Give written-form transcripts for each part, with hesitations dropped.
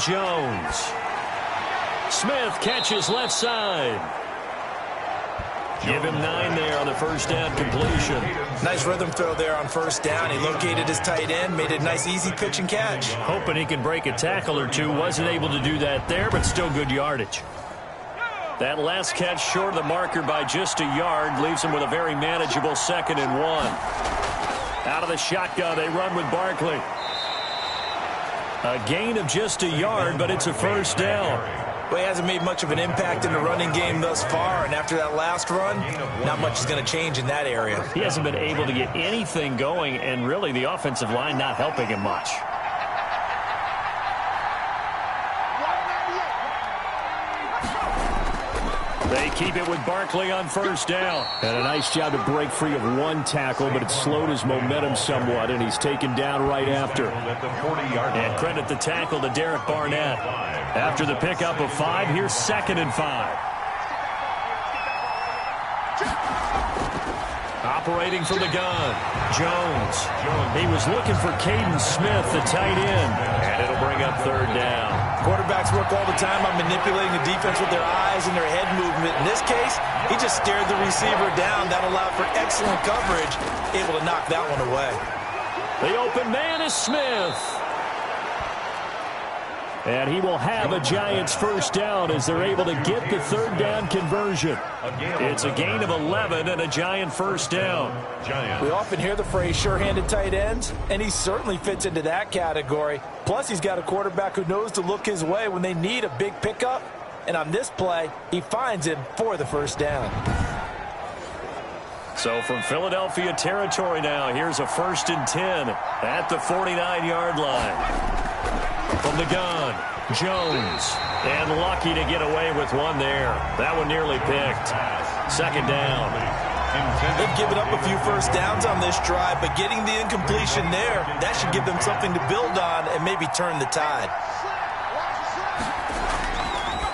Jones. Smith catches left side. Give him 9 there on the first down completion. Nice rhythm throw there on first down. He located his tight end, made a nice easy pitch and catch. Hoping he can break a tackle or two. Wasn't able to do that there, but still good yardage. That last catch short of the marker by just a yard leaves him with a very manageable 2nd and 1. Out of the shotgun, they run with Barkley. A gain of just a yard, but it's a first down. Well, he hasn't made much of an impact in the running game thus far, and after that last run, not much is going to change in that area. He hasn't been able to get anything going, and really the offensive line not helping him much. They keep it with Barkley on first down. And a nice job to break free of one tackle, but it slowed his momentum somewhat, and he's taken down right after. And credit the tackle to Derek Barnett. After the pickup of 5, here's 2nd and 5. Operating from the gun, Jones. He was looking for Caden Smith, the tight end, and it'll bring up 3rd down. Quarterbacks work all the time on manipulating the defense with their eyes and their head movement. In this case, he just stared the receiver down. That allowed for excellent coverage, able to knock that one away. The open man is Smith. And he will have a Giants first down as they're able to get the 3rd down conversion. It's a gain of 11 and a Giant first down. We often hear the phrase sure-handed tight ends, and he certainly fits into that category. Plus, he's got a quarterback who knows to look his way when they need a big pickup. And on this play, he finds him for the first down. So from Philadelphia territory now, here's a 1st and 10 at the 49-yard line. From the gun, Jones, and lucky to get away with one there. That one nearly picked. 2nd down. They've given up a few first downs on this drive, but getting the incompletion there, that should give them something to build on and maybe turn the tide.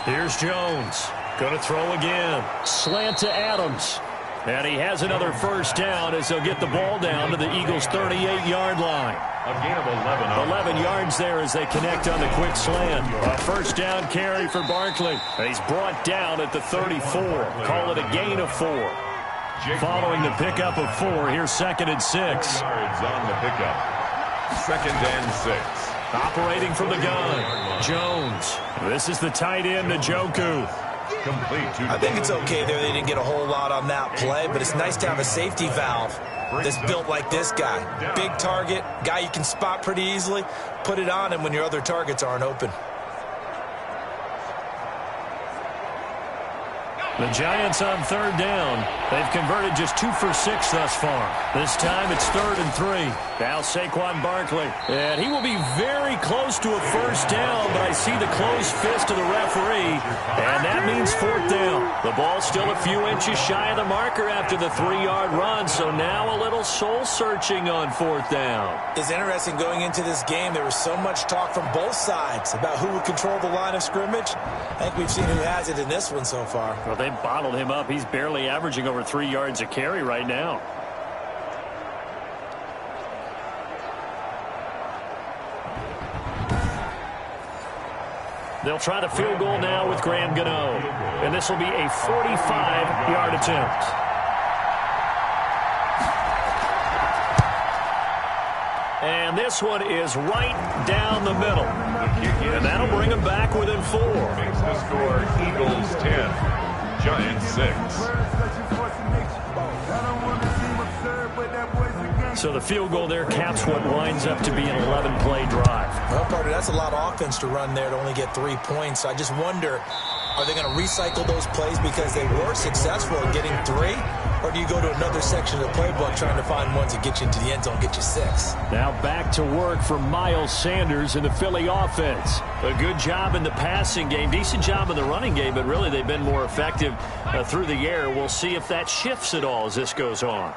Here's Jones. Going to throw again. Slant to Adams. And he has another first down as they'll get the ball down to the Eagles' 38-yard line. A gain of 11. 11 yards there as they connect on the quick slant. A first down carry for Barkley. He's brought down at the 34. Call it a gain of 4. Following the pickup of 4, here's 2nd and 6. Yards on the pickup. 2nd and 6. Operating from the gun, Jones. This is the tight end, Njoku. I think it's okay there. They didn't get a whole lot on that play, but it's nice to have a safety valve that's built like this guy. Big target, guy you can spot pretty easily. Put it on him when your other targets aren't open. The Giants on 3rd down. They've converted just 2 for 6 thus far. This time it's 3rd and 3. Now Saquon Barkley. And he will be very close to a first down, but I see the closed fist of the referee. And that means 4th down. The ball's still a few inches shy of the marker after the 3-yard run, so now a little soul-searching on 4th down. It's interesting going into this game. There was so much talk from both sides about who would control the line of scrimmage. I think we've seen who has it in this one so far. Well, they bottled him up. He's barely averaging over 3 yards a carry right now. They'll try the field goal now with Graham Gano. And this will be a 45-yard attempt. And this one is right down the middle. And that'll bring them back within 4. Makes the score Eagles 10, Giants 6. So the field goal there caps what winds up to be an 11-play drive. Well, Carter, that's a lot of offense to run there to only get 3 points. I just wonder, are they going to recycle those plays because they were successful in getting 3? Or do you go to another section of the playbook trying to find ones that get you into the end zone, get you 6? Now back to work for Miles Sanders in the Philly offense. A good job in the passing game, decent job in the running game, but really they've been more effective through the air. We'll see if that shifts at all as this goes on.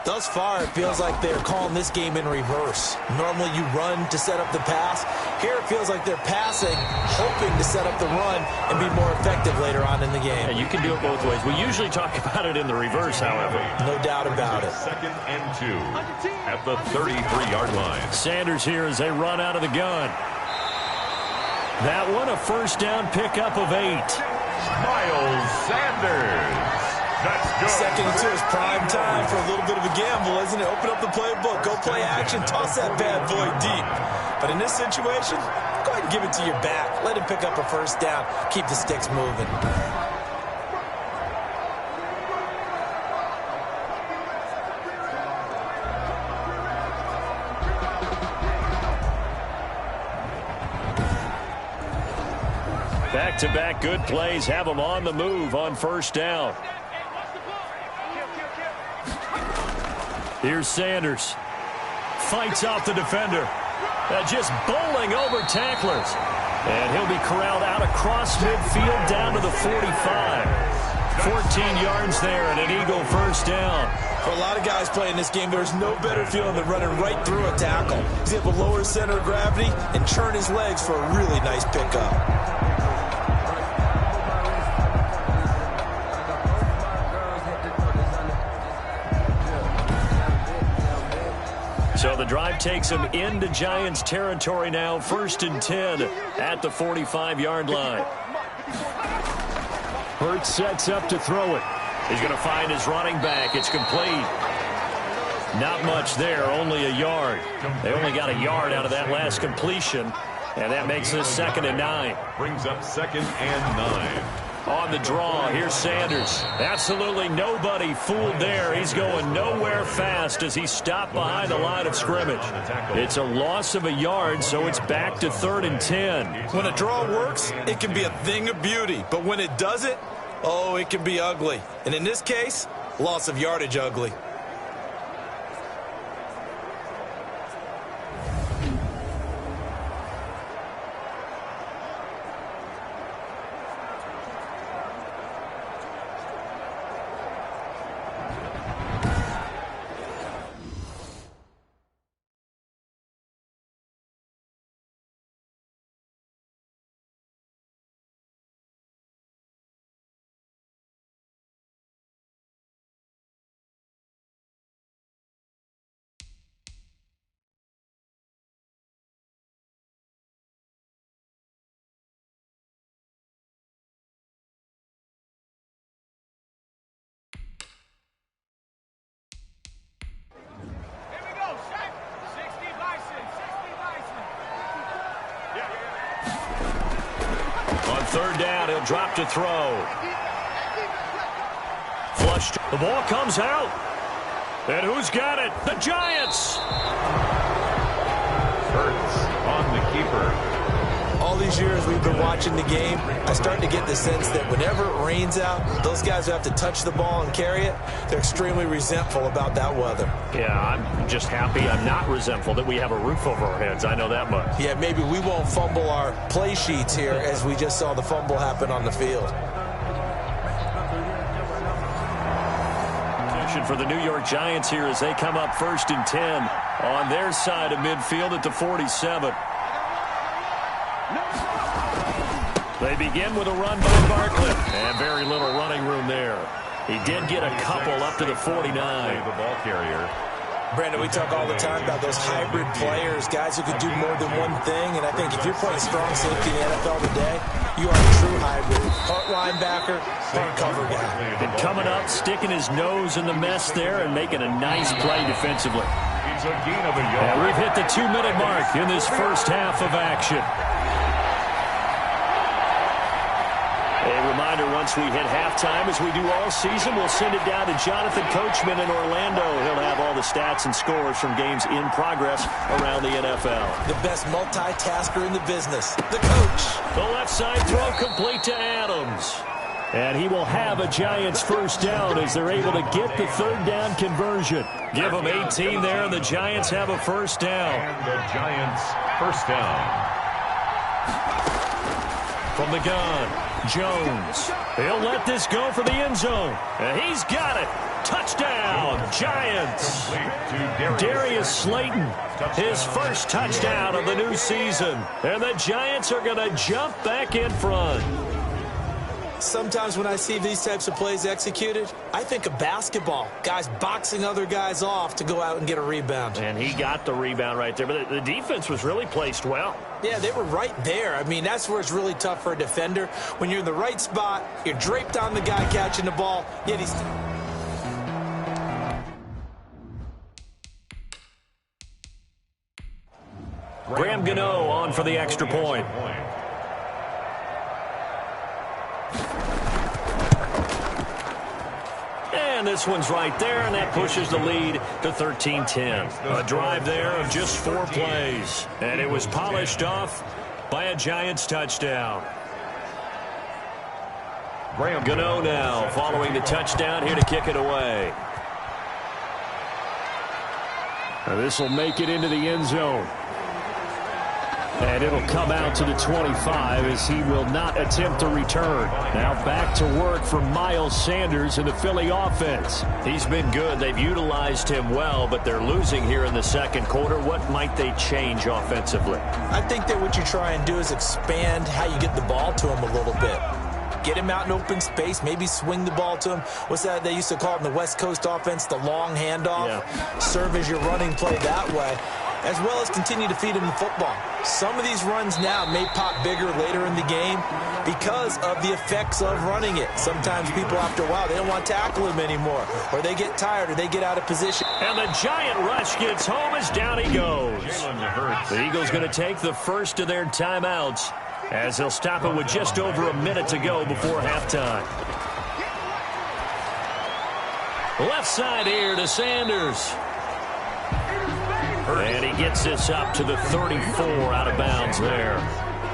Thus far, it feels like they're calling this game in reverse. Normally you run to set up the pass. Here it feels like they're passing, hoping to set up the run and be more effective later on in the game. Yeah, you can do it both ways. We usually talk about it in the reverse, however. No doubt about it. 2nd and 2 at the 33-yard line. Sanders here as they run out of the gun. That one a first down pickup of 8. Miles Sanders. That's good. Second and 2 is prime time for a little bit of a gamble, isn't it? Open up the playbook, go play action, toss that bad boy deep. But in this situation, go ahead and give it to your back. Let him pick up a first down. Keep the sticks moving. Back-to-back good plays have them on the move on first down. Here's Sanders. Fights off the defender. Just bowling over tacklers. And he'll be corralled out across midfield down to the 45. 14 yards there and an Eagle first down. For a lot of guys playing this game, there's no better feeling than running right through a tackle. He's able to lower his center of gravity and churn his legs for a really nice pickup. So the drive takes him into Giants territory now, 1st and 10 at the 45-yard line. Hurts sets up to throw it. He's going to find his running back. It's complete. Not much there, only a yard. They only got a yard out of that last completion, and that makes this 2nd and 9. Brings up 2nd and 9. On the draw, here's Sanders. Absolutely nobody fooled there. He's going nowhere fast as he stopped behind the line of scrimmage. It's a loss of a yard, so it's back to 3rd and 10. When a draw works, it can be a thing of beauty. But when it doesn't, oh, it can be ugly. And in this case, loss of yardage ugly. On 3rd down, he'll drop to throw. Flushed. The ball comes out. And who's got it? The Giants. Hurts on the keeper. All these years we've been watching the game, I start to get the sense that whenever it rains out, those guys who have to touch the ball and carry it, they're extremely resentful about that weather. Yeah, I'm just happy I'm not resentful that we have a roof over our heads. I know that much. Yeah, maybe we won't fumble our play sheets here as we just saw the fumble happen on the field. For the New York Giants here as they come up 1st and 10 on their side of midfield at the 47. They begin with a run by Barkley, and very little running room there. He did get a couple up to the 49. The ball carrier. Brandon, we talk all the time about those hybrid players, guys who could do more than one thing, and I think if you're playing strong safety in the NFL today, you are a true hybrid. Part linebacker, part cover guy. And coming up, sticking his nose in the mess there and making a nice play defensively. And we've hit the 2-minute mark in this first half of action. A reminder, once we hit halftime, as we do all season, we'll send it down to Jonathan Coachman in Orlando. He'll have all the stats and scores from games in progress around the NFL. The best multitasker in the business, the coach. The left side throw complete to Adams. And he will have a Giants first down as they're able to get the 3rd down conversion. Give them 18 there, and the Giants have a first down. And the Giants first down. From the gun. Jones. He'll let this go for the end zone. And he's got it. Touchdown, Giants. Darius Slayton, his first touchdown of the new season. And the Giants are going to jump back in front. Sometimes when I see these types of plays executed, I think of basketball. Guys boxing other guys off to go out and get a rebound. And he got the rebound right there, but the defense was really placed well. Yeah, they were right there. I mean, that's where it's really tough for a defender. When you're in the right spot, you're draped on the guy catching the ball, yet he's... Graham Gano on for the extra point. And this one's right there, and that pushes the lead to 13-10. A drive there of just 4 plays. And it was polished off by a Giants touchdown. Graham Gano now following the touchdown here to kick it away. This will make it into the end zone. And it'll come out to the 25 as he will not attempt to return. Now back to work for Miles Sanders in the Philly offense. He's been good. They've utilized him well, but they're losing here in the second quarter. What might they change offensively? I think that what you try and do is expand how you get the ball to him a little bit. Get him out in open space, maybe swing the ball to him. What's that they used to call it in the West Coast offense, the long handoff? Yeah. Serve as your running play that way, as well as continue to feed him the football. Some of these runs now may pop bigger later in the game because of the effects of running it. Sometimes people, after a while, they don't want to tackle him anymore, or they get tired, or they get out of position. And the giant rush gets home as down he goes. The Eagles going to take the first of their timeouts as they'll stop it with just over a minute to go before halftime. Left side here to Sanders. And he gets this up to the 34 out of bounds there.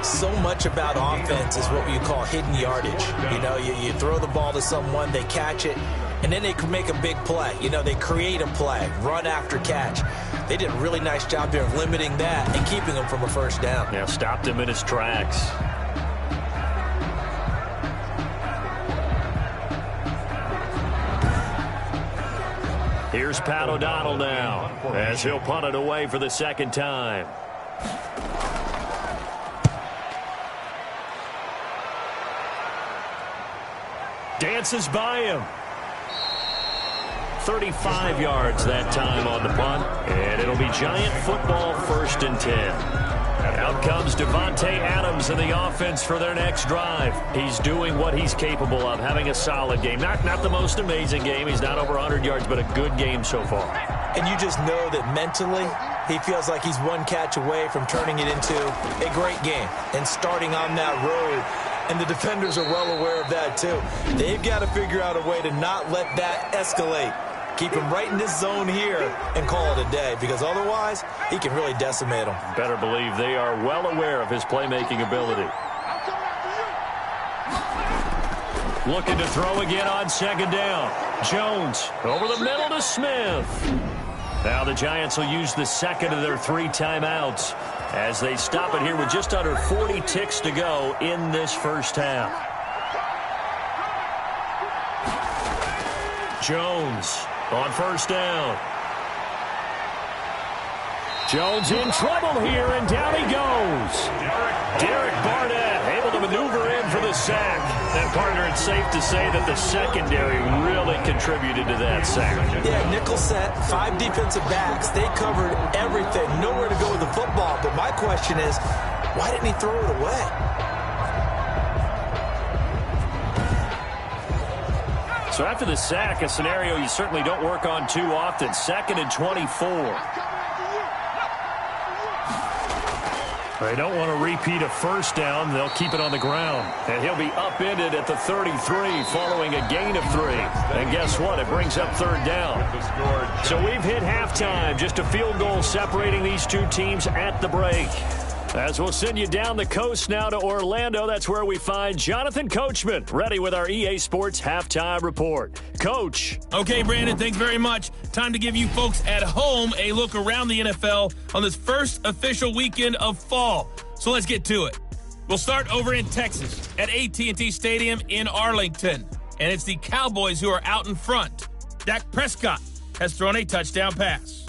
So much about offense is what you call hidden yardage. You know, you throw the ball to someone, they catch it, and then they can make a big play. You know, they create a play, run after catch. They did a really nice job there of limiting that and keeping him from a first down. Yeah, stopped him in his tracks. Here's Pat O'Donnell now as he'll punt it away for the second time. Dances by him. 35 yards that time on the punt, and it'll be Giant football 1st and 10. Out comes Devontae Adams in the offense for their next drive. He's doing what he's capable of, having a solid game. Not the most amazing game. He's not over 100 yards, but a good game so far. And you just know that mentally he feels like he's one catch away from turning it into a great game and starting on that road. And the defenders are well aware of that, too. They've got to figure out a way to not let that escalate. Keep him right in this zone here and call it a day, because otherwise he can really decimate them. Better believe they are well aware of his playmaking ability. Looking to throw again on second down. Jones over the middle to Smith. Now the Giants will use the second of their 3 timeouts as they stop it here with just under 40 ticks to go in this first half. Jones on first down. Jones in trouble here, and down he goes. Derek Barnett able to maneuver in for the sack. And, partner, it's safe to say that the secondary really contributed to that sack. Yeah, nickel set, 5 defensive backs. They covered everything. Nowhere to go with the football. But my question is, why didn't he throw it away? So after the sack, a scenario you certainly don't work on too often. 2nd and 24. They don't want to repeat a first down. They'll keep it on the ground. And he'll be upended at the 33 following a gain of 3. And guess what? It brings up 3rd down. So we've hit halftime. Just a field goal separating these two teams at the break. As we'll send you down the coast now to Orlando, that's where we find Jonathan Coachman, ready with our EA Sports Halftime Report. Coach. Okay, Brandon, thanks very much. Time to give you folks at home a look around the NFL on this first official weekend of fall. So let's get to it. We'll start over in Texas at AT&T Stadium in Arlington. And it's the Cowboys who are out in front. Dak Prescott has thrown a touchdown pass.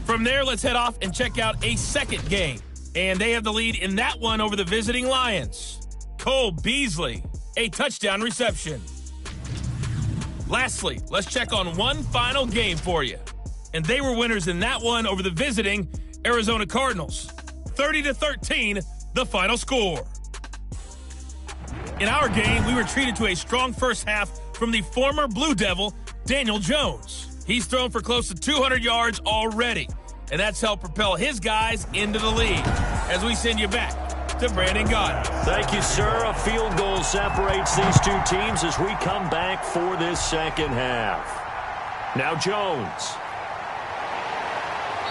From there, let's head off and check out a second game. And they have the lead in that one over the visiting Lions. Cole Beasley a touchdown reception. Lastly, let's check on one final game for you. And they were winners in that one over the visiting Arizona Cardinals. 30-13, the final score. In our game, we were treated to a strong first half from the former Blue Devil, Daniel Jones. He's thrown for close to 200 yards already, and that's helped propel his guys into the lead. As we send you back to Brandon Gaudin. Thank you, sir. A field goal separates these two teams as we come back for this second half. Now Jones.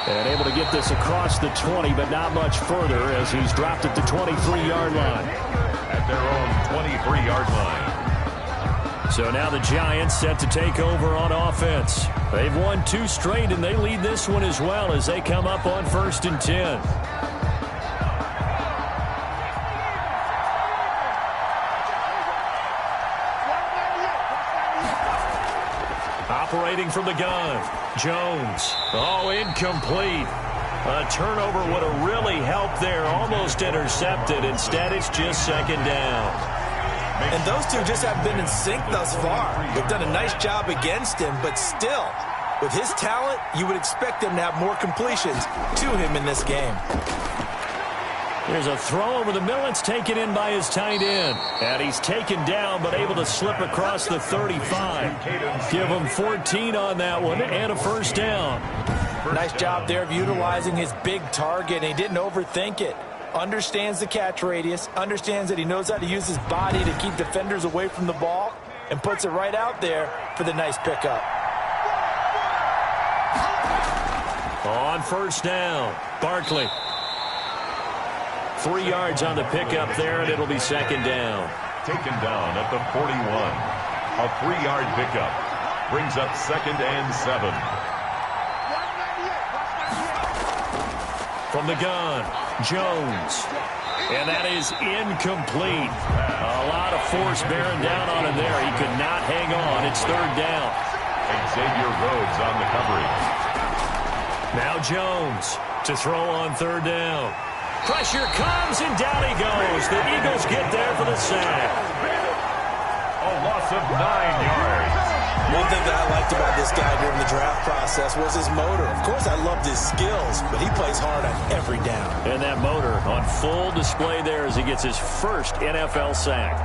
And able to get this across the 20, but not much further as he's dropped at the 23-yard line. At their own 23-yard line. So now the Giants set to take over on offense. They've won 2 straight, and they lead this one as well as they come up on 1st and 10. Operating from the gun, Jones. Oh, incomplete. A turnover would have really helped there. Almost intercepted. Instead, it's just 2nd down. And those two just have been in sync thus far. They've done a nice job against him, but still, with his talent, you would expect him to have more completions to him in this game. There's a throw over the middle. It's taken in by his tight end. And he's taken down, but able to slip across the 35. Give him 14 on that one and a 1st down. Nice job there of utilizing his big target, and he didn't overthink it. Understands the catch radius, understands that he knows how to use his body to keep defenders away from the ball, and puts it right out there for the nice pickup. On 1st down, Barkley. 3 yards on the pickup there, and it'll be 2nd down. Taken down at the 41. A 3-yard pickup. Brings up 2nd and 7. From the gun, Jones. And that is incomplete. A lot of force bearing down on him there. He could not hang on. It's 3rd down. Xavier Rhodes on the coverage. Now Jones to throw on 3rd down. Pressure comes, and down he goes. The Eagles get there for the sack. A loss of 9 yards. One thing that I liked about this guy during the draft process was his motor. Of course, I loved his skills, but he plays hard on every down. And that motor on full display there as he gets his first NFL sack.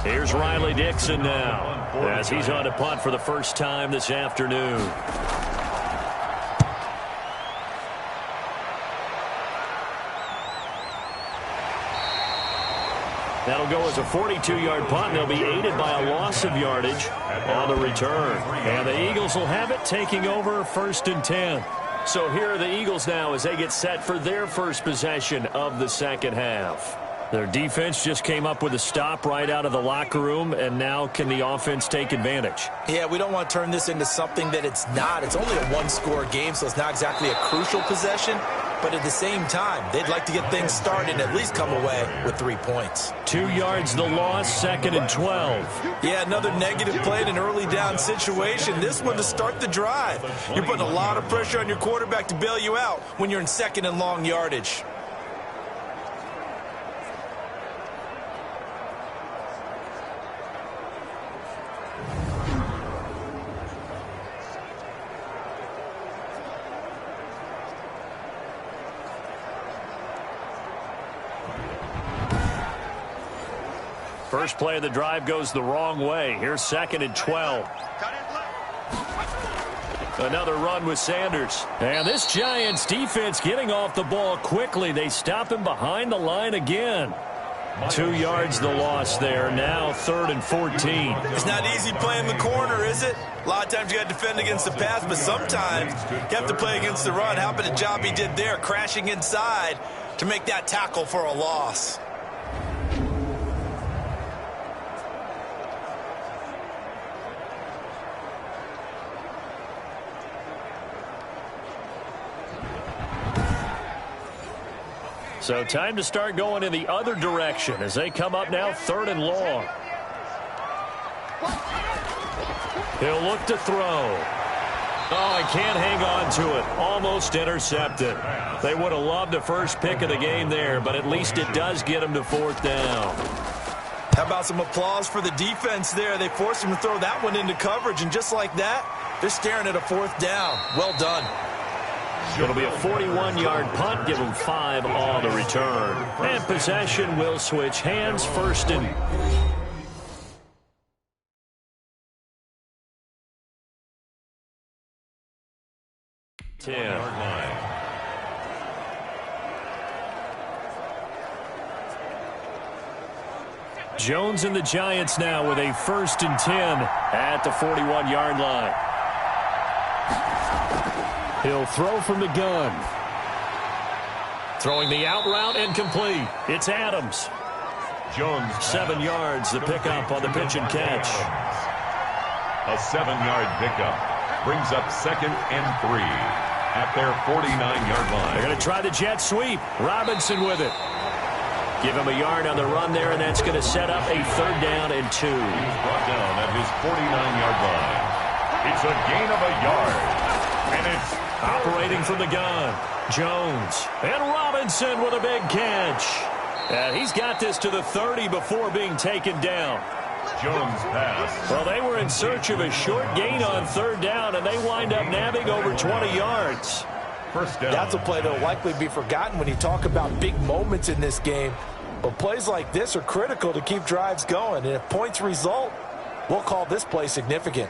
Here's Riley Dixon now as he's on to punt for the first time this afternoon. That'll go as a 42-yard punt, and they'll be aided by a loss of yardage on the return. And the Eagles will have it, taking over 1st and 10. So here are the Eagles now as they get set for their first possession of the second half. Their defense just came up with a stop right out of the locker room, and now can the offense take advantage? Yeah, we don't want to turn this into something that it's not. It's only a one-score game, so it's not exactly a crucial possession. But at the same time, they'd like to get things started and at least come away with 3 points. 2 yards the loss, 2nd and 12. Yeah, another negative play in an early down situation. This one to start the drive. You're putting a lot of pressure on your quarterback to bail you out when you're in 2nd and long yardage. First play of the drive goes the wrong way. Here's 2nd and 12. Another run with Sanders. And this Giants defense getting off the ball quickly. They stop him behind the line again. 2 yards the loss there. Now 3rd and 14. It's not easy playing the corner, is it? A lot of times you got to defend against the pass, but sometimes you have to play against the run. How about the job he did there, crashing inside to make that tackle for a loss? So time to start going in the other direction as they come up now 3rd and long. He'll look to throw. Oh, he can't hang on to it. Almost intercepted. They would have loved the first pick of the game there, but at least it does get them to 4th down. How about some applause for the defense there? They forced him to throw that one into coverage, and just like that, they're staring at a 4th down. Well done. It'll be a 41-yard punt. Give them 5 on the return. And possession will switch hands. 1st and 10. Jones and the Giants now with a 1st and 10 at the 41-yard line. He'll throw from the gun. Throwing the out route and complete. It's Adams. Jones. 7 yards, the pickup on the pitch and catch. A 7-yard pickup brings up 2nd and 3 at their 49-yard line. They're going to try the jet sweep. Robinson with it. Give him a yard on the run there, and that's going to set up a 3rd down and 2. He's brought down at his 49-yard line. It's a gain of a yard. And it's operating from the gun. Jones and Robinson with a big catch. And he's got this to the 30 before being taken down. Jones pass. Well, they were in search of a short gain on 3rd down, and they wind up nabbing over 20 yards. 1st down. That's a play that will likely be forgotten when you talk about big moments in this game. But plays like this are critical to keep drives going. And if points result, we'll call this play significant.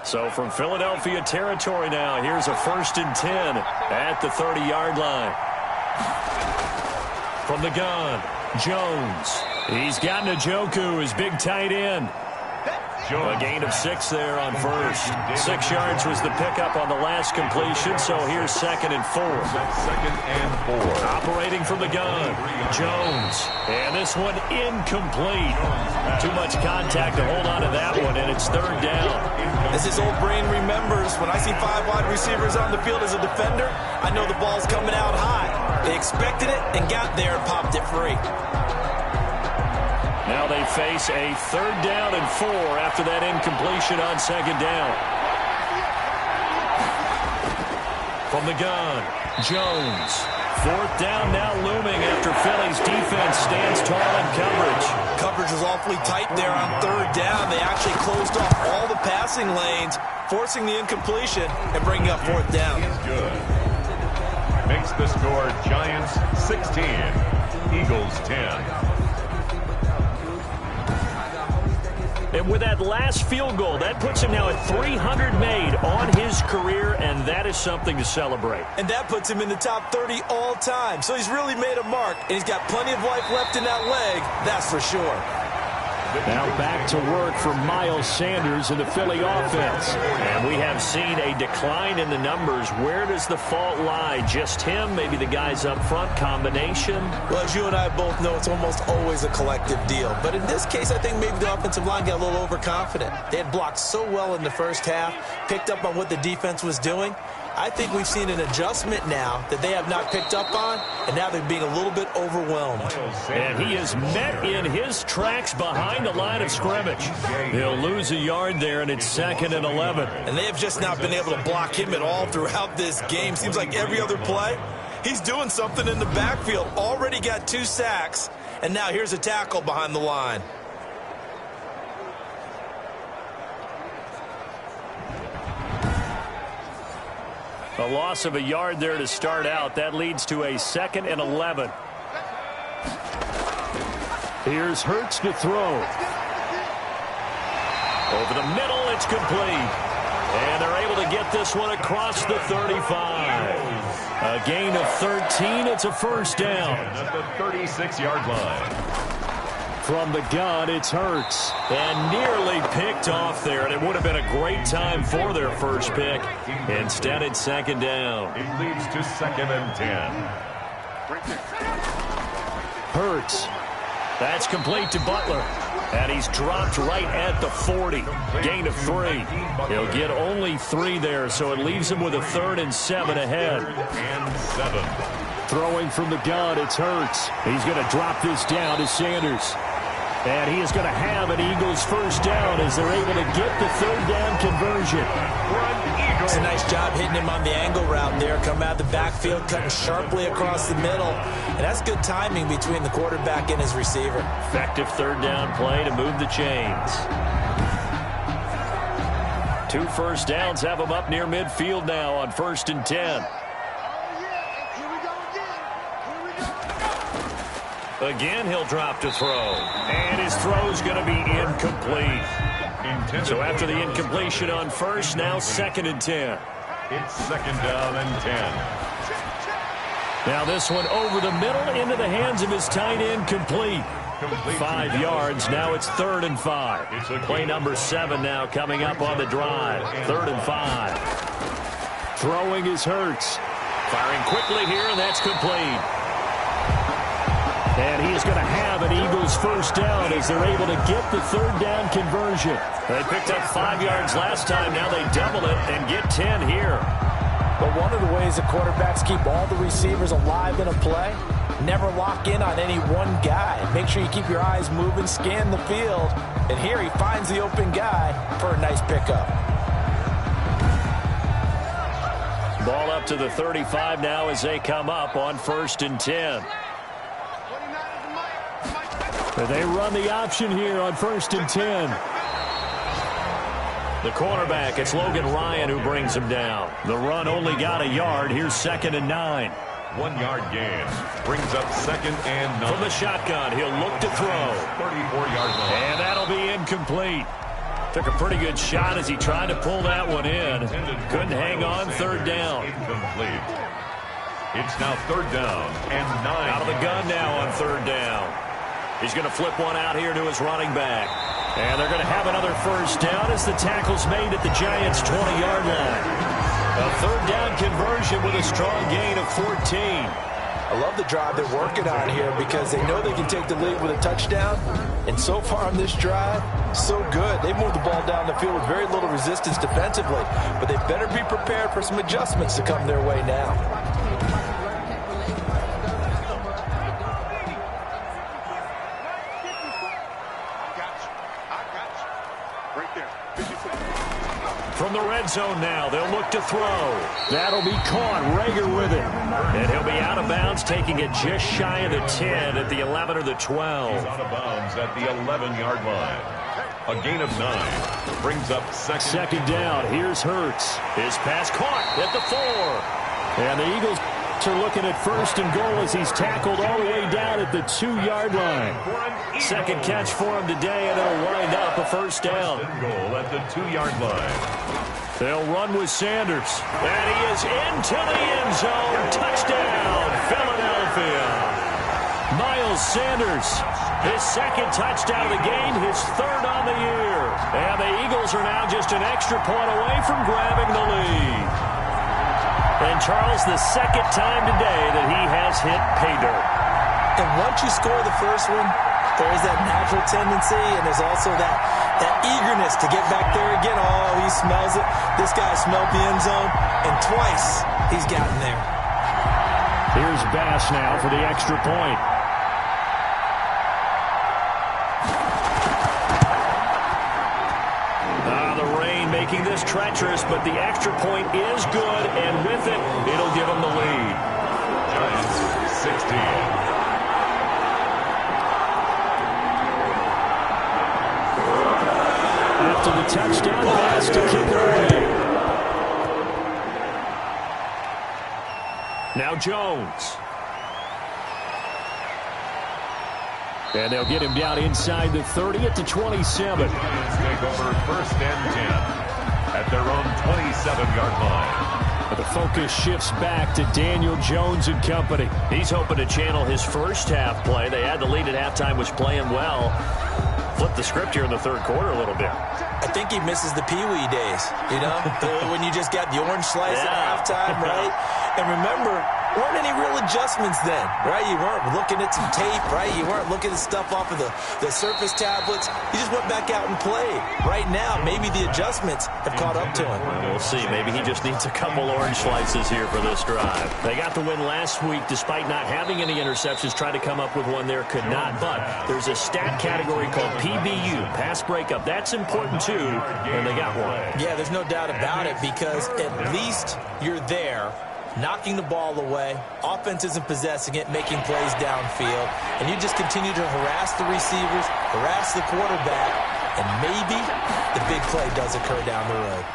So from Philadelphia territory now, here's a 1st and 10 at the 30-yard line. From the gun, Jones. He's got Njoku, his big tight end. A gain of 6 there on 1st. 6 yards was the pickup on the last completion, so here's 2nd and 4. 2nd and 4. Operating from the gun, Jones. And this one incomplete. Too much contact to hold on to that one, and it's 3rd down. As his old brain remembers, when I see 5 wide receivers on the field as a defender, I know the ball's coming out high. They expected it and got there and popped it free. Now they face a 3rd down and 4 after that incompletion on 2nd down. From the gun, Jones. 4th down now looming after Philly's defense stands tall in coverage. Coverage was awfully tight there on 3rd down. They actually closed off all the passing lanes, forcing the incompletion and bringing up 4th down. Good. Makes the score Giants 16, Eagles 10. And with that last field goal, that puts him now at 300 made on his career, and that is something to celebrate. And that puts him in the top 30 all time. So he's really made a mark, and he's got plenty of life left in that leg, that's for sure. Now back to work for Miles Sanders in the Philly offense. And we have seen a decline in the numbers. Where does the fault lie? Just him? Maybe the guys up front? Combination? Well, as you and I both know, it's almost always a collective deal. But in this case, I think maybe the offensive line got a little overconfident. They had blocked so well in the first half, picked up on what the defense was doing. I think we've seen an adjustment now that they have not picked up on, and now they're being a little bit overwhelmed. And he is met in his tracks behind the line of scrimmage. He'll lose a yard there, and it's 2nd and 11. And they have just not been able to block him at all throughout this game. Seems like every other play, he's doing something in the backfield. Already got 2 sacks, and now here's a tackle behind the line. A loss of a yard there to start out. That leads to a 2nd and 11. Here's Hurts to throw. Over the middle, it's complete. And they're able to get this one across the 35. A gain of 13. It's a 1st down. At the 36-yard line. From the gun, it's Hurts. And nearly picked off there. And it would have been a great time for their first pick. Instead, it's 2nd down. It leads to 2nd and 10. Hurts. That's complete to Butler. And he's dropped right at the 40. Gain of 3. He'll get only 3 there, so it leaves him with a 3rd and 7 ahead. 3rd and 7. Throwing from the gun, it's Hurts. He's going to drop this down to Sanders. And he is going to have an Eagles first down as they're able to get the third down conversion. It's a nice job hitting him on the angle route there. Come out of the backfield, cutting sharply across the middle. And that's good timing between the quarterback and his receiver. Effective third down play to move the chains. 2 first downs have them up near midfield now on 1st and 10. Again, he'll drop to throw. And his throw's going to be incomplete. So after the incompletion on first, now 2nd and 10. It's 2nd down and 10. Now this one over the middle into the hands of his tight end, complete. 5 yards. Now it's 3rd and 5. Play number 7 now coming up on the drive. 3rd and 5. Throwing is Hurts. Firing quickly here, and that's complete. And he is going to have an Eagles first down as they're able to get the third down conversion. They picked up 5 yards last time. Now they double it and get 10 here. But one of the ways that quarterbacks keep all the receivers alive in a play, never lock in on any one guy. Make sure you keep your eyes moving, scan the field. And here he finds the open guy for a nice pickup. Ball up to the 35 now as they come up on 1st and 10. They run the option here on 1st and 10. The cornerback, it's Logan Ryan who brings him down. The run only got a yard. Here's 2nd and 9. 1 yard gain. Brings up 2nd and 9. From the shotgun, he'll look to throw. 34-yard line. And that'll be incomplete. Took a pretty good shot as he tried to pull that one in. Couldn't hang on. 3rd down. Incomplete. It's now 3rd down and 9. Out of the gun now on 3rd down. He's going to flip one out here to his running back. And they're going to have another first down as the tackle's made at the Giants' 20-yard line. A 3rd down conversion with a strong gain of 14. I love the drive they're working on here because they know they can take the lead with a touchdown. And so far on this drive, so good. They moved the ball down the field with very little resistance defensively. But they better be prepared for some adjustments to come their way now. From the red zone now, they'll look to throw. That'll be caught. Rager with it. And he'll be out of bounds, taking it just shy of the 10 at the 11 or the 12. He's out of bounds at the 11-yard line. A gain of 9. Brings up 2nd down. Here's Hurts. His pass caught at the 4. And the Eagles are looking at 1st and goal as he's tackled all the way down at the 2-yard line. 2nd catch for him today, and it'll wind up a first down. Goal at the 2-yard line. They'll run with Sanders. And he is into the end zone. Touchdown, Philadelphia. Miles Sanders, his 2nd touchdown of the game, his 3rd on the year. And the Eagles are now just an extra point away from grabbing the lead. And Charles, the 2nd time today that he has hit pay dirt. And once you score the first one, there is that natural tendency, and there's also that eagerness to get back there again. Oh, he smells it. This guy smelled the end zone, and twice he's gotten there. Here's Bass now for the extra point. The rain making this treacherous, but the extra point is good, and with it, it'll give them the lead. Giants 16. After the touchdown pass to kick away. Now Jones. And they'll get him down inside the 30 at the 27. The Giants take over 1st and 10 at their own 27-yard line. But the focus shifts back to Daniel Jones and company. He's hoping to channel his first half play. They had the lead at halftime, was playing well. Flip the script here in the 3rd quarter a little bit. I think he misses the Pee-wee days, you know, when you just got the orange slice at halftime, right? And remember, weren't any real adjustments then, right? You weren't looking at some tape, right? You weren't looking at stuff off of the surface tablets. You just went back out and played. Right now, maybe the adjustments have caught up to him. We'll see. Maybe he just needs a couple orange slices here for this drive. They got the win last week despite not having any interceptions. Tried to come up with one there, could not. But there's a stat category called PBU, pass breakup. That's important too, and they got one. Yeah, there's no doubt about it, because at least you're there, knocking the ball away. Offense isn't possessing it, making plays downfield. And you just continue to harass the receivers, harass the quarterback, and maybe the big play does occur down the road.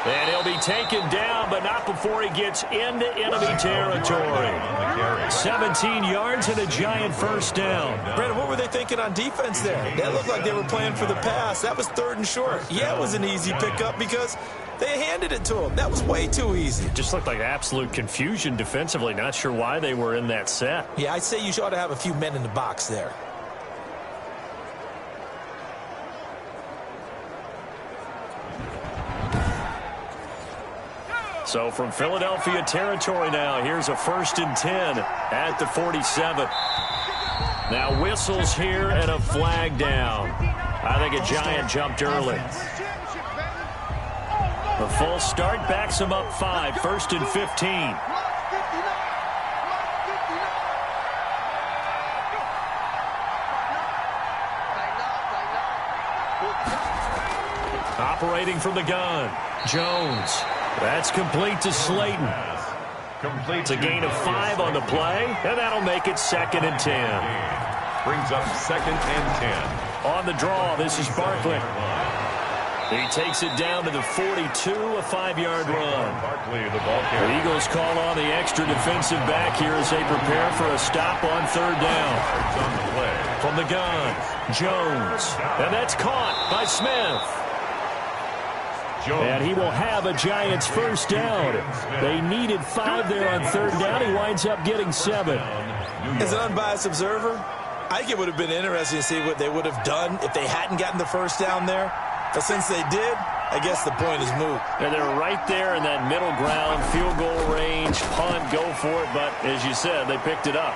And he'll be taken down, but not before he gets into enemy territory. 17 yards and a giant first down. Brandon, what were they thinking on defense there? That looked like they were playing for the pass. That was 3rd and short. Yeah, it was an easy pickup because they handed it to him. That was way too easy. Just looked like absolute confusion defensively. Not sure why they were in that set. Yeah, I'd say you ought to have a few men in the box there. So from Philadelphia territory now, here's a 1st and 10 at the 47. Now whistles here and a flag down. I think a Giant jumped early. The full start backs him up 5, 1st and 15. Operating from the gun, Jones. That's complete to Slayton. It's a gain of 5 on the play, and that'll make it 2nd and 10. Brings up 2nd and 10. On the draw, this is Barkley. He takes it down to the 42, a 5-yard run. Barkley, the ball carrier. The Eagles call on the extra defensive back here as they prepare for a stop on 3rd down. From the gun, Jones. And that's caught by Smith. And he will have a Giants first down. They needed 5 there on 3rd down. He winds up getting 7. As an unbiased observer, I think it would have been interesting to see what they would have done if they hadn't gotten the first down there. But since they did, I guess the point is moot. And they're right there in that middle ground, field goal range, punt, go for it. But as you said, they picked it up.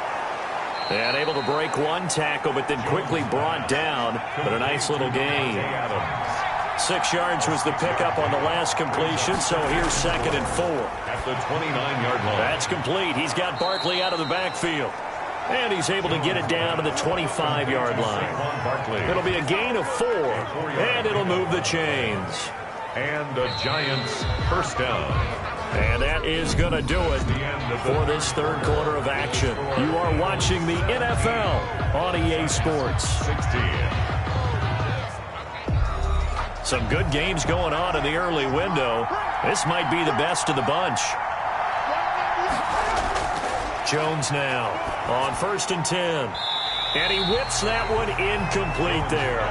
And able to break one tackle, but then quickly brought down. But a nice little gain. 6 yards was the pickup on the last completion, so here's 2nd and 4. At the 29-yard line. That's complete. He's got Barkley out of the backfield. And he's able to get it down to the 25-yard line. It'll be a gain of 4, and it'll move the chains. And the Giants first down. And that is going to do it for this 3rd quarter of action. You are watching the NFL on EA Sports. 16. Some good games going on in the early window. This might be the best of the bunch. Jones now on 1st and 10. And he whips that one incomplete there.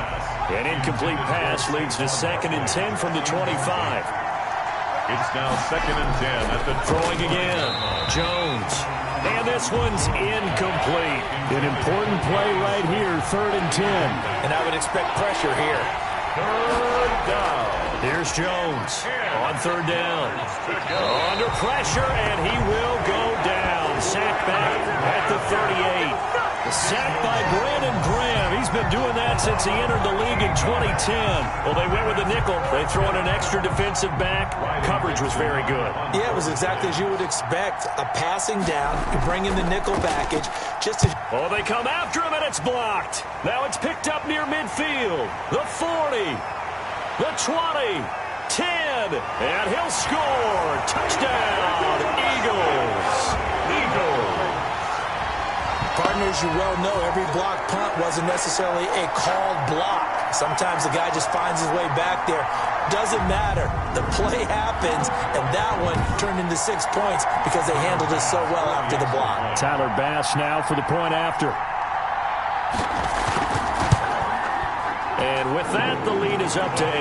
An incomplete pass leads to 2nd and 10 from the 25. It's now 2nd and 10 at the throwing again. Jones. And this one's incomplete. An important play right here, 3rd and 10. And I would expect pressure here. 3rd down. Here's Jones on 3rd down. Under pressure, and he will go down. Sacked back at the 38. Sacked by Brandon Graham. He's been doing that since he entered the league in 2010. Well, they went with a nickel. They throw in an extra defensive back. Coverage was very good. Yeah, it was exactly as you would expect. A passing down, you bring in the nickel package. Oh, they come after him, and it's blocked. Now it's picked up near midfield. The 40, the 20, 10, and he'll score. Touchdown, Eagles. Partners, you well know every block punt wasn't necessarily a called block. Sometimes the guy just finds his way back there. Doesn't matter. The play happens, and that one turned into 6 points because they handled it so well after the block. Tyler Bass now for the point after. And with that, the lead is up to 8.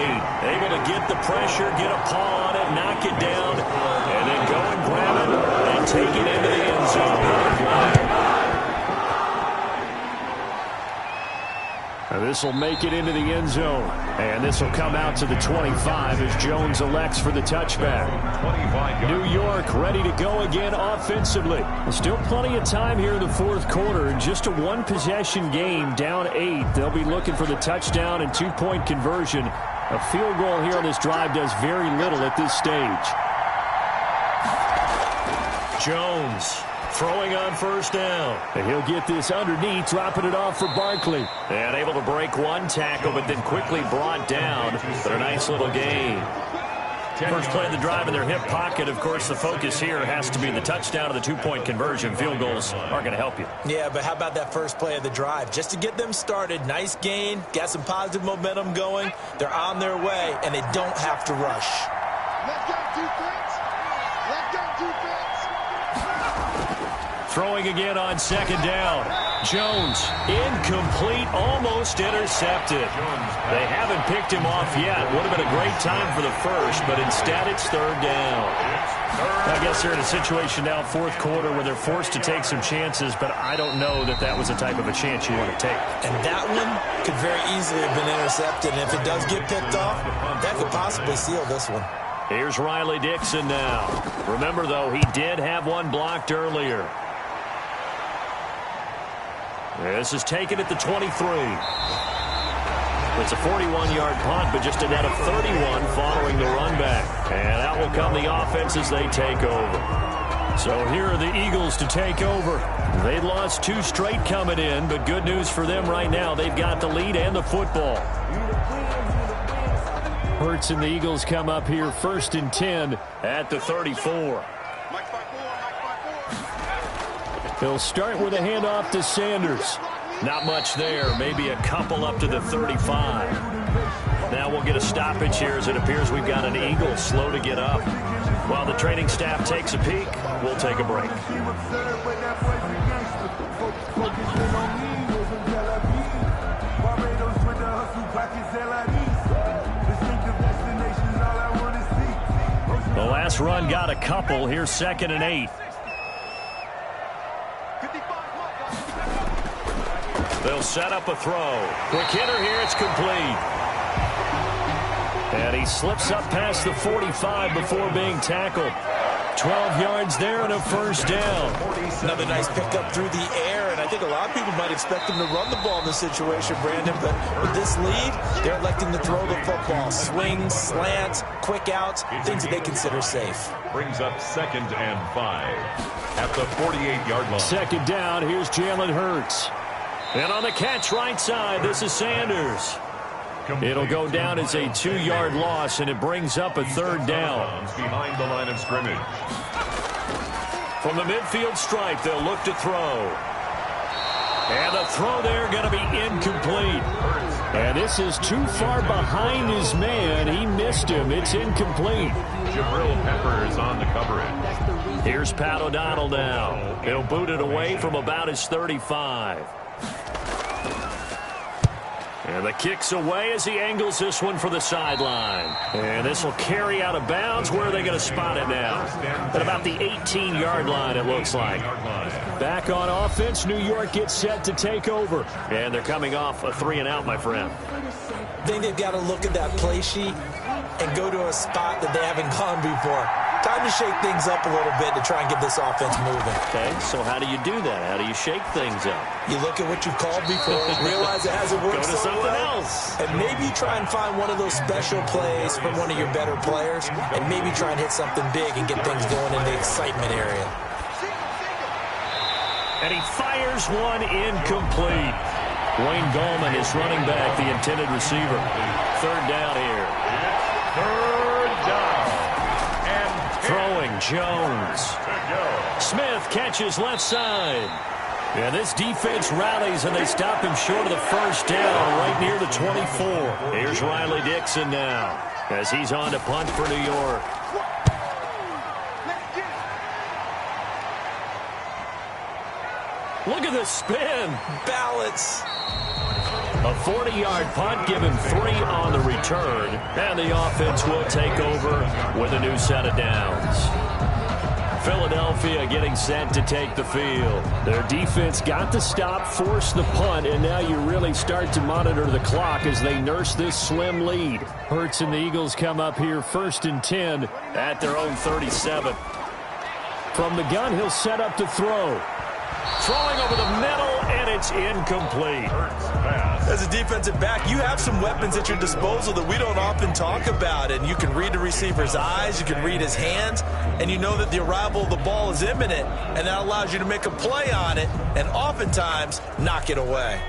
Able to get the pressure, get a paw on it, knock it down, and then go and grab it and take it into the end zone. This will make it into the end zone. And this will come out to the 25 as Jones elects for the touchback. New York ready to go again offensively. Still plenty of time here in the fourth quarter. Just a one-possession game, down 8. They'll be looking for the touchdown and two-point conversion. A field goal here on this drive does very little at this stage. Jones throwing on first down. And he'll get this underneath, dropping it off for Barkley. And able to break one tackle, but then quickly brought down. But a nice little gain. First play of the drive in their hip pocket. Of course, the focus here has to be the touchdown or the two-point conversion. Field goals aren't going to help you. Yeah, but how about that first play of the drive? Just to get them started, nice gain, got some positive momentum going. They're on their way, and they don't have to rush. Let's go, defense. Let's go, defense. Throwing again on second down. Jones, incomplete, almost intercepted. They haven't picked him off yet. Would have been a great time for the first, but instead it's third down. I guess they're in a situation now, fourth quarter, where they're forced to take some chances, but I don't know that that was the type of a chance you want to take. And that one could very easily have been intercepted, and if it does get picked off, that could possibly seal this one. Here's Riley Dixon now. Remember, though, he did have one blocked earlier. This is taken at the 23. It's a 41-yard punt, but just a net of 31 following the run back. And out will come the offense as they take over. So here are the Eagles to take over. They lost 2 straight coming in, but good news for them right now. They've got the lead and the football. Hurts and the Eagles come up here first and 10 at the 34. He'll start with a handoff to Sanders. Not much there. Maybe a couple up to the 35. Now we'll get a stoppage here as it appears we've got an Eagle slow to get up. While the training staff takes a peek, we'll take a break. The last run got a couple. Here's 2nd and 8. They'll set up a throw. Quick hitter here. It's complete. And he slips up past the 45 before being tackled. 12 yards there and a first down. Another nice pickup through the air, and I think a lot of people might expect him to run the ball in this situation, Brandon, but with this lead, they're electing to throw the football. Swings, slants, quick outs, things that they consider safe. Brings up 2nd and 5 at the 48-yard line. Second down, here's Jalen Hurts. And on the catch right side, this is Sanders. It'll go down as a 2-yard loss, and it brings up a third down. Behind the line of scrimmage. From the midfield stripe, they'll look to throw. And the throw there going to be incomplete. And this is too far behind his man. He missed him. It's incomplete. Jabril Peppers on the coverage. Here's Pat O'Donnell now. He'll boot it away from about his 35. And the kick's away as he angles this one for the sideline. And this will carry out of bounds. Where are they going to spot it now? At about the 18-yard line, it looks like. Back on offense, New York gets set to take over. And they're coming off a 3-and-out, my friend. I think they've got to look at that play sheet and go to a spot that they haven't gone before. Time to shake things up a little bit to try and get this offense moving. Okay, so how do you do that? How do you shake things up? You look at what you've called before, realize it hasn't worked Go to so something well, else. and maybe try and find one of those special plays from one of your better players, and maybe try and hit something big and get things going in the excitement area. And he fires one incomplete. Wayne Gallman is running back, the intended receiver. Third down here. Third down. And Throwing Jones. Smith catches left side. Yeah, this defense rallies, and they stop him short of the first down right near the 24. Here's Riley Dixon now as he's on to punt for New York. Look at the spin. Balance. A 40-yard punt, give him 3 on the return, and the offense will take over with a new set of downs. Philadelphia getting set to take the field. Their defense got the stop, forced the punt, and now you really start to monitor the clock as they nurse this slim lead. Hurts and the Eagles come up here 1st and 10 at their own 37. From the gun, he'll set up to throw. Throwing over the middle, and it's incomplete. As a defensive back, you have some weapons at your disposal that we don't often talk about. And you can read the receiver's eyes, you can read his hands, and you know that the arrival of the ball is imminent. And that allows you to make a play on it and oftentimes knock it away.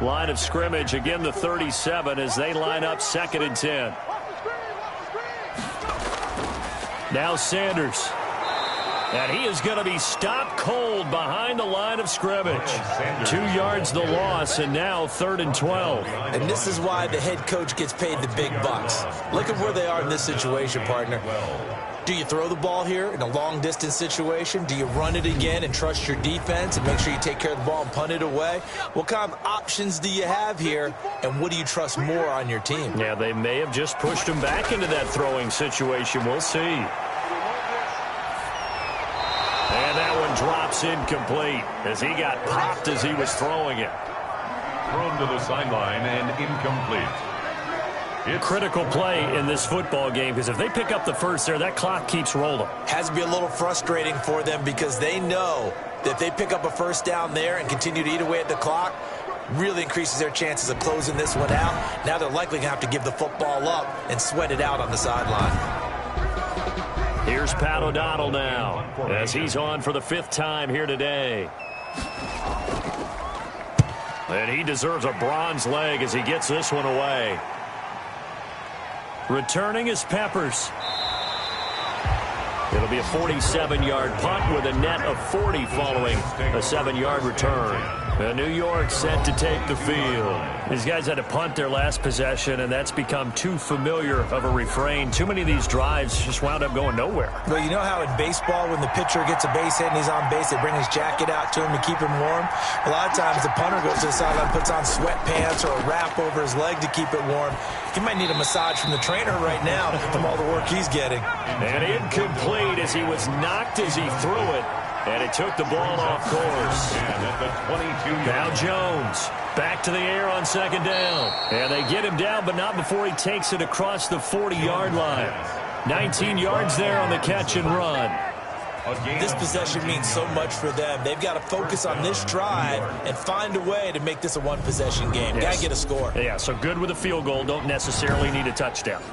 Line of scrimmage, again the 37 as they line up 2nd and 10. Now Sanders. And he is going to be stopped cold behind the line of scrimmage. 2 yards the loss, and now 3rd and 12. And this is why the head coach gets paid the big bucks. Look at where they are in this situation, partner. Do you throw the ball here in a long-distance situation? Do you run it again and trust your defense and make sure you take care of the ball and punt it away? What kind of options do you have here, and what do you trust more on your team? Yeah, they may have just pushed him back into that throwing situation. We'll see. And that one drops incomplete as he got popped as he was throwing it. Thrown to the sideline and incomplete. Critical play in this football game because if they pick up the first there, that clock keeps rolling. Has to be a little frustrating for them because they know that if they pick up a first down there and continue to eat away at the clock, really increases their chances of closing this one out. Now they're likely going to have to give the football up and sweat it out on the sideline. Here's Pat O'Donnell now as he's on for the 5th time here today. And he deserves a bronze leg as he gets this one away. Returning is Peppers. It'll be a 47-yard punt with a net of 40 following a 7-yard return. New York set to take the field. These guys had to punt their last possession, and that's become too familiar of a refrain. Too many of these drives just wound up going nowhere. Well, you know how in baseball, when the pitcher gets a base hit and he's on base, they bring his jacket out to him to keep him warm? A lot of times the punter goes to the sideline, puts on sweatpants or a wrap over his leg to keep it warm. He might need a massage from the trainer right now from all the work he's getting. And incomplete as he was knocked as he threw it. And it took the ball off course. Now Jones back to the air on 2nd down. And they get him down, but not before he takes it across the 40-yard line. 19 yards there on the catch and run. This possession means so much for them. They've got to focus on this drive and find a way to make this a one-possession game. Yes. Got to get a score. Yeah, so good with a field goal. Don't necessarily need a touchdown.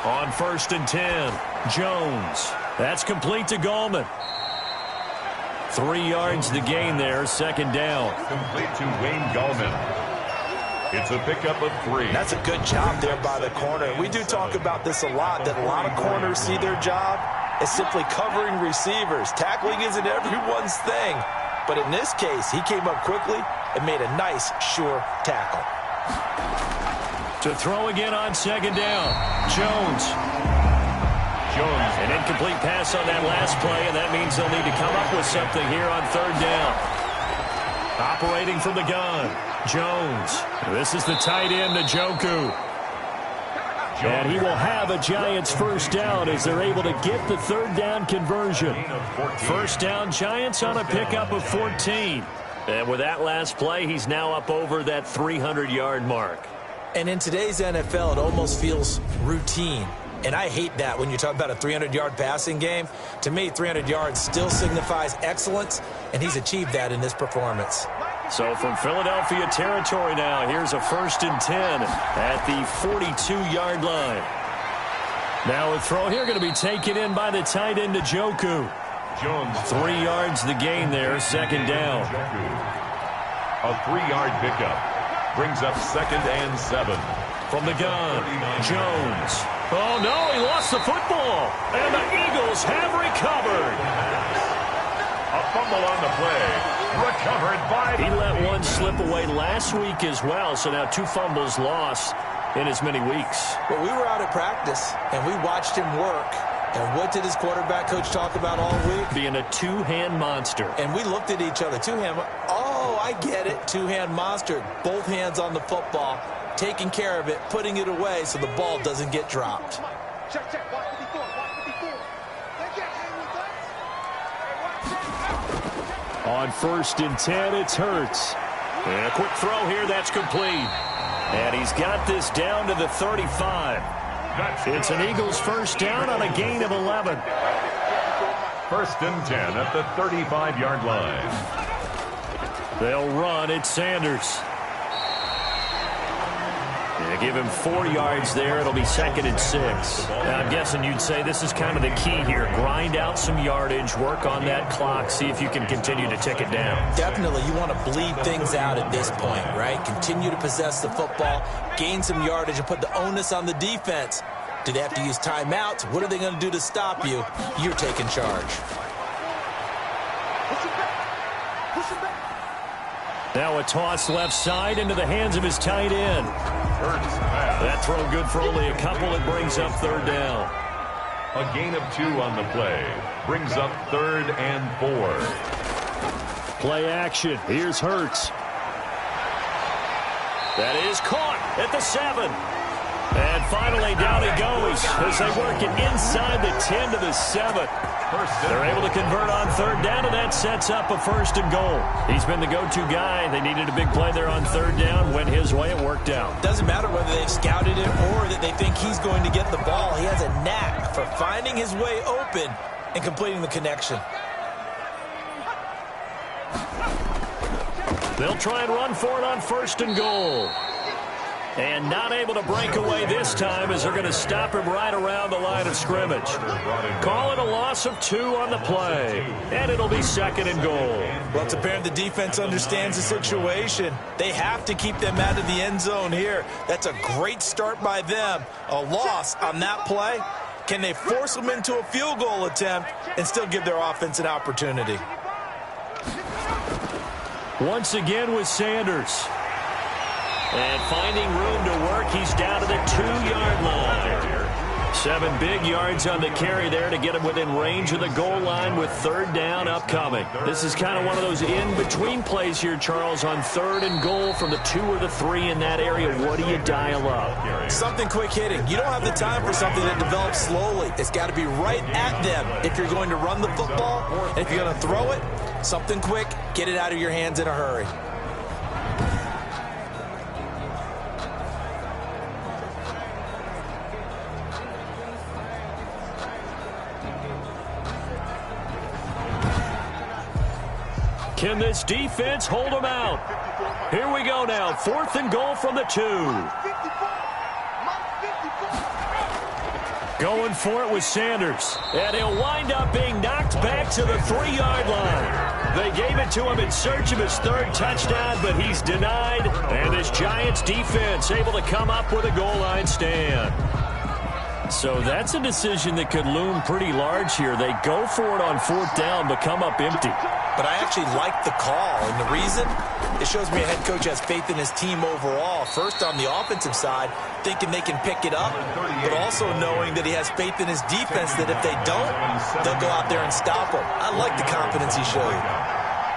On 1st and 10, Jones. That's complete to Gallman. 3 yards the gain there, 2nd down. Complete to Wayne Gallman. It's a pickup of 3. That's a good job there by the corner. We do talk about this a lot, that a lot of corners see their job as simply covering receivers. Tackling isn't everyone's thing. But in this case, he came up quickly and made a nice, sure tackle. To throw again on 2nd down, Jones. An incomplete pass on that last play, and that means they'll need to come up with something here on 3rd down. Operating from the gun, Jones. This is the tight end, Njoku. And he will have a Giants first down as they're able to get the 3rd down conversion. First down, Giants on a pickup of 14. And with that last play, he's now up over that 300-yard mark. And in today's NFL, it almost feels routine. And I hate that when you talk about a 300-yard passing game. To me, 300 yards still signifies excellence, and he's achieved that in this performance. So from Philadelphia territory now, here's a 1st and 10 at the 42-yard line. Now a throw here going to be taken in by the tight end, Njoku. 3 yards the gain there, 2nd down. A 3-yard pickup. Brings up 2nd and 7. From the gun, Jones. Oh, no, he lost the football. And the Eagles have recovered. A fumble on the play. Recovered by... He let one slip away last week as well, so now 2 fumbles lost in as many weeks. Well, we were out at practice, and we watched him work. And what did his quarterback coach talk about all week? Being a 2-hand monster. And we looked at each other. 2-hand... Oh, I get it. 2-hand monster. Both hands on the football. taking care of it, putting it away so the ball doesn't get dropped. Check, watch 54, watch 54. They can't hang with us. On 1st and 10, it's Hurts. And a quick throw here, that's complete. And he's got this down to the 35. It's an Eagles first down on a gain of 11. 1st and 10 at the 35-yard line. They'll run it, Sanders. They give him 4 yards there. It'll be 2nd and 6. Now, I'm guessing you'd say this is kind of the key here. Grind out some yardage, work on that clock, see if you can continue to tick it down. Definitely, you want to bleed things out at this point, right? Continue to possess the football, gain some yardage, and put the onus on the defense. Do they have to use timeouts? What are they going to do to stop you? You're taking charge. Now a toss left side into the hands of his tight end. That throw good for only a couple. It brings up 3rd down. A gain of 2 on the play. Brings up 3rd and 4. Play action. Here's Hurts. That is caught at the 7. And finally down he goes as they work it inside the 10 to the 7. They're able to convert on 3rd down, and that sets up a 1st and goal. He's been the go-to guy. They needed a big play there on 3rd down. Went his way. It worked out. Doesn't matter whether they've scouted it or that they think he's going to get the ball. He has a knack for finding his way open and completing the connection. They'll try and run for it on 1st and goal. And not able to break away this time as they're going to stop him right around the line of scrimmage. Call it a loss of 2 on the play. And it'll be 2nd and goal. Well, it's apparent the defense understands the situation. They have to keep them out of the end zone here. That's a great start by them. A loss on that play. Can they force them into a field goal attempt and still give their offense an opportunity? Once again with Sanders. And finding room to work, he's down to the 2-yard line. 7 big yards on the carry there to get him within range of the goal line with 3rd down upcoming. This is kind of one of those in-between plays here, Charles, on 3rd and goal from the 2 or the 3 in that area. What do you dial up? Something quick hitting. You don't have the time for something that develops slowly. It's got to be right at them if you're going to run the football. And if you're going to throw it, something quick, get it out of your hands in a hurry. Can this defense hold them out? Here we go now. 4th and goal from the 2. Going for it with Sanders. And he'll wind up being knocked back to the 3-yard line. They gave it to him in search of his 3rd touchdown, but he's denied. And this Giants defense able to come up with a goal line stand. So that's a decision that could loom pretty large here. They go for it on 4th down, but come up empty. But I actually like the call, and the reason? It shows me a head coach has faith in his team overall. First, on the offensive side, thinking they can pick it up, but also knowing that he has faith in his defense that if they don't, they'll go out there and stop him. I like the confidence he showed.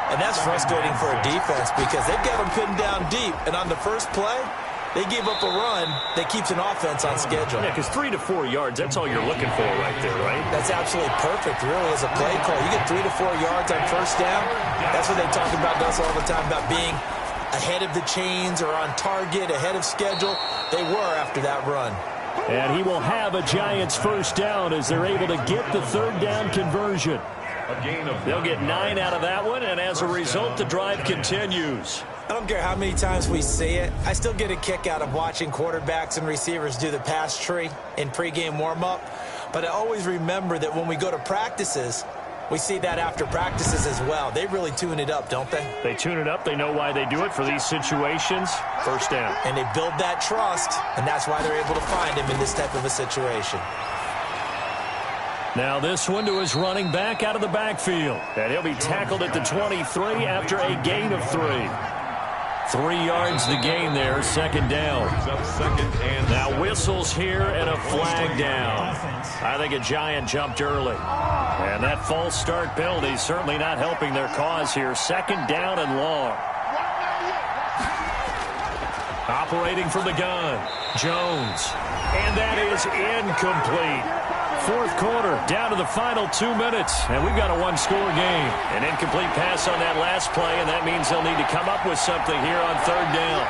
And that's frustrating for a defense because they've got him pinned down deep, and on the first play, they gave up a run that keeps an offense on schedule. Yeah, because 3 to 4 yards, that's all you're looking for right there, right? That's absolutely perfect, really, as a play call. You get 3 to 4 yards on 1st down. That's what they talk about us all the time, about being ahead of the chains or on target, ahead of schedule. They were after that run. And he will have a Giants 1st down as they're able to get the 3rd down conversion. They'll get 9 out of that one, and as a result, the drive continues. I don't care how many times we see it. I still get a kick out of watching quarterbacks and receivers do the pass tree in pregame warm-up. But I always remember that when we go to practices, we see that after practices as well. They really tune it up, don't they? They tune it up. They know why they do it for these situations. 1st down. And they build that trust, and that's why they're able to find him in this type of a situation. Now this one to his running back out of the backfield. And he'll be tackled at the 23 after a gain of 3. 3 yards the gain there, 2nd down. Now whistles here and a flag down. I think a Giant jumped early. And that false start penalty certainly not helping their cause here. 2nd down and long. operating from the gun. Jones. And that is incomplete. Fourth quarter, down to the final 2 minutes, and we've got a one-score game. An incomplete pass on that last play, and that means they'll need to come up with something here on third down.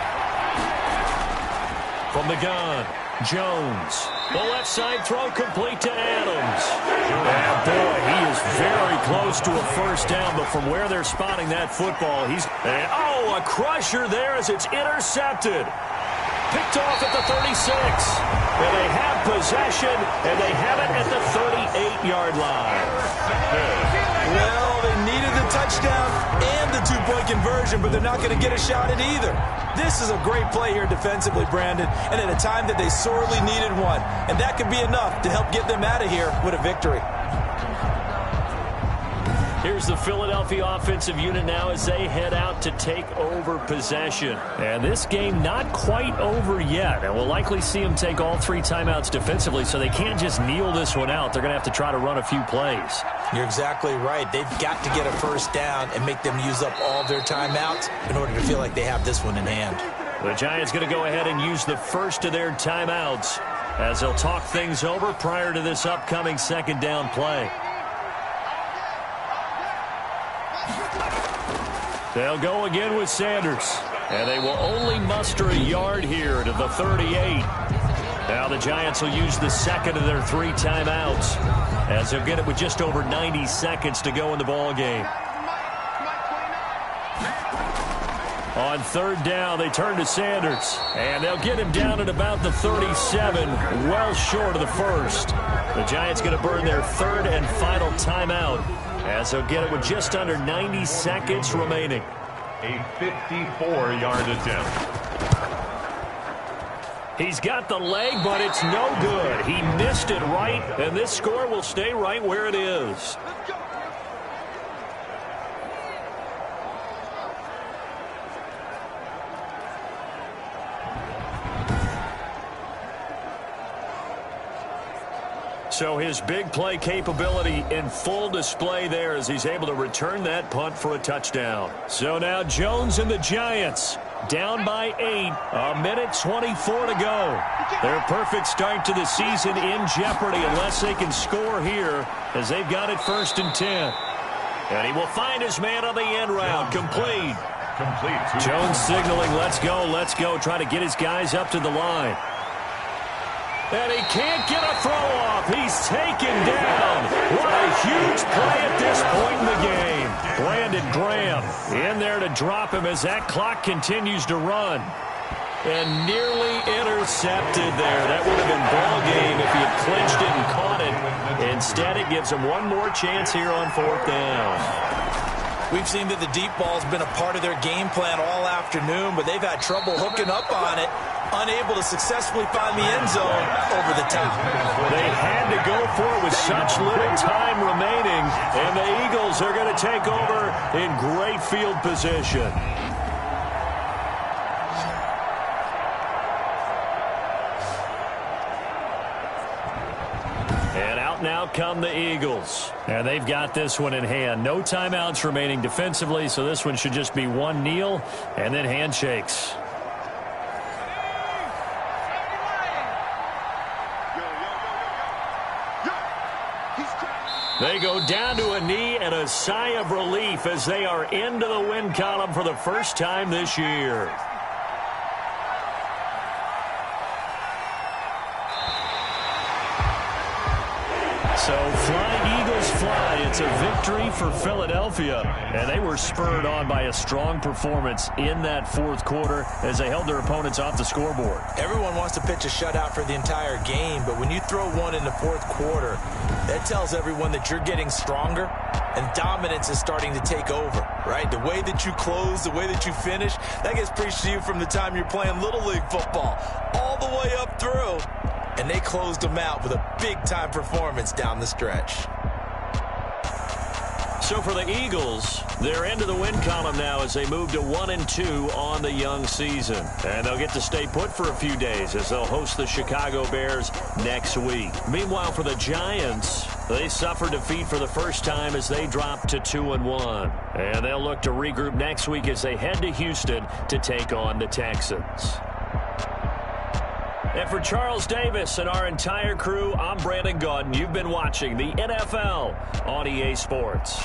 From the gun, Jones. The left side throw complete to Adams. And boy, he is very close to a first down, but from where they're spotting that football, a crusher there as it's intercepted. Picked off at the 36. And they have possession, and they have it at the 38-yard line. Well, they needed the touchdown and the two-point conversion, but they're not going to get a shot at either. This is a great play here defensively, Brandon, and at a time that they sorely needed one. And that could be enough to help get them out of here with a victory. Here's the Philadelphia offensive unit now as they head out to take over possession. And this game not quite over yet. And we'll likely see them take all 3 timeouts defensively, so they can't just kneel this one out. They're going to have to try to run a few plays. You're exactly right. They've got to get a first down and make them use up all their timeouts in order to feel like they have this one in hand. The Giants going to go ahead and use the first of their timeouts as they'll talk things over prior to this upcoming second down play. They'll go again with Sanders. And they will only muster a yard here to the 38. Now the Giants will use the second of their 3 timeouts as they'll get it with just over 90 seconds to go in the ball game. On third down, they turn to Sanders. And they'll get him down at about the 37, well short of the first. The Giants going to burn their third and final timeout as they'll get it with just under 90 seconds remaining. A 54-yard attempt. He's got the leg, but it's no good. He missed it right, and this score will stay right where it is. So his big play capability in full display there as he's able to return that punt for a touchdown. So now Jones and the Giants down by 8, a minute 24 to go. Their perfect start to the season in jeopardy unless they can score here as they've got it 1st and 10. And he will find his man on the end route. Complete. Jones signaling, let's go, trying to get his guys up to the line. And he can't get a throw off. He's taken down. What a huge play at this point in the game. Brandon Graham in there to drop him as that clock continues to run. And nearly intercepted there. That would have been ball game if he had clinched it and caught it. Instead, it gives him one more chance here on 4th down. We've seen that the deep ball's been a part of their game plan all afternoon, but they've had trouble hooking up on it, unable to successfully find the end zone over the top. They had to go for it with such little time remaining, and the Eagles are going to take over in great field position. Now come the Eagles. And they've got this one in hand. No timeouts remaining defensively, so this one should just be one kneel and then handshakes. They go down to a knee and a sigh of relief as they are into the win column for the first time this year. So Flying Eagles fly. It's a victory for Philadelphia. And they were spurred on by a strong performance in that 4th quarter as they held their opponents off the scoreboard. Everyone wants to pitch a shutout for the entire game, but when you throw one in the 4th quarter, that tells everyone that you're getting stronger and dominance is starting to take over, right? The way that you close, the way that you finish, that gets preached to you from the time you're playing Little League football all the way up through. And they closed them out with a big-time performance down the stretch. So for the Eagles, they're into the win column now as they move to 1-2 on the young season. And they'll get to stay put for a few days as they'll host the Chicago Bears next week. Meanwhile, for the Giants, they suffered defeat for the first time as they dropped to 2-1. And they'll look to regroup next week as they head to Houston to take on the Texans. And for Charles Davis and our entire crew, I'm Brandon Gaudin. You've been watching the NFL on EA Sports.